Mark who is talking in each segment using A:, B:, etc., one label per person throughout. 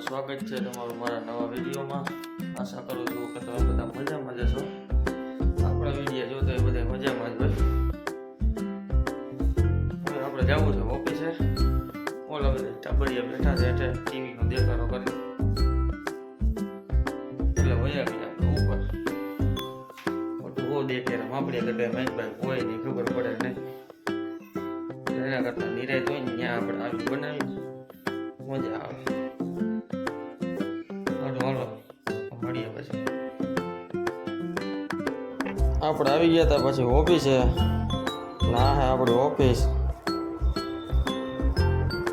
A: સ્વાગત છે તમારું મારા નવા વિડીયોમાં। આશા કરું છું કે તમે બધા મજામાં જશો। આપણા વિડીયો જોતા એ બધા મજામાં જ હોય। હવે આપણે જવું છે ઓફિસે। ઓલા બધા ટાબરિયા બેઠા છે એટલે ટીવીનો દેખાડો કરી એટલે વયા ગયા ઉપર બધું હો દેખે આપણે કદાચ મેચ ભાઈ કોઈ નહીં ખબર પડે નહીં। એના કરતાં નિરાય હોય ને ત્યાં આપણે આવી બનાવી મજા આવે। હાલો મળીએ પછી। આપણે આવી ગયા હતા પછી ઓફિસે ના હે આપણી ઓફિસ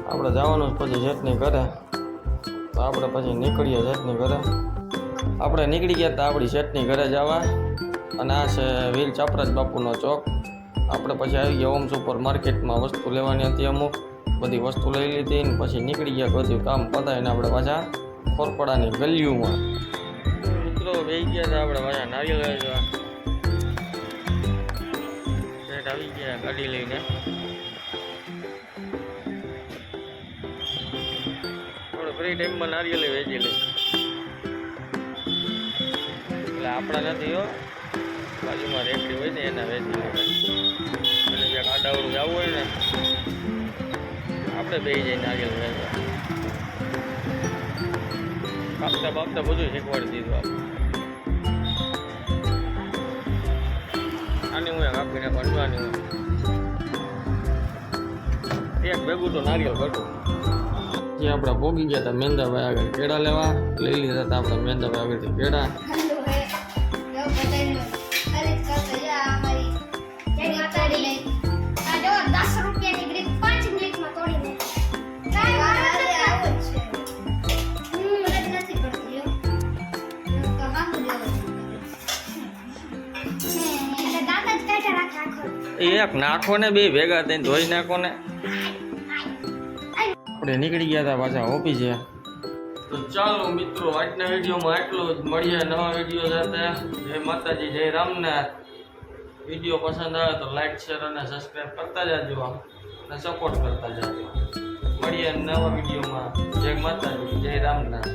A: આપણે જવાનું પછી જેટની કરે તો આપણે પછી નીકળીએ જેટની ઘરે। આપણે નીકળી ગયા હતા આપણી શેઠની ઘરે જવા અને આ છે વીર ચાપરાજ બાપુનો ચોક। આપણે પછી આવી ગયા ઓમ સુપર માર્કેટમાં વસ્તુ લેવાની હતી અમુક બધી વસ્તુ લઈ લીધી ને પછી નીકળી ગયા બધું કામ પતાવીને આપણે પાછા ખોરપડાની ગલીઓમાં મિત્રો બેસી ગયા હતા આપણે પાછા નારિયેળ લેવા સેટ આવી ગયા ગાડી લઈને। આપણે ફ્રી ટાઈમમાં નારિયેળ વેચી લઈ એટલે આપણા નથી હો બાજુમાં રેકડી હોય ને એના વેચી લે એટલે જ્યાં કાંટાવાળું જવું હોય ને આપણે બે જઈને નારિયેળ વેચવા કાપતા બાપતા બધું શીખવાડી દીધું આપણે। આની હું કાપીને બનવાની હોય એક ભેગું તો નારિયેળ કટું જે આપણે પોગી ગયા હતા મેંદાભાઈ આગળ કેળા લેવા લઈ લીધા હતા આપણે મેંદાભાઈ આગળથી કેળા। એક નાખો ને બે ભેગા થઈને ધોઈ નાખો ને। આપણે નીકળી ગયા હતા પાછા ઓફિસે। તો ચાલો મિત્રો આજના વિડીયોમાં આટલું જ। મળીએ નવા વિડીયો સાથે। જય માતાજી જય રામનાથ। વિડીયો પસંદ આવે તો લાઈક શેર અને સબસ્ક્રાઈબ કરતા જાજો અને સપોર્ટ કરતા જાજો। મળીએ નવા વિડીયોમાં। જય માતાજી જય રામનાથ।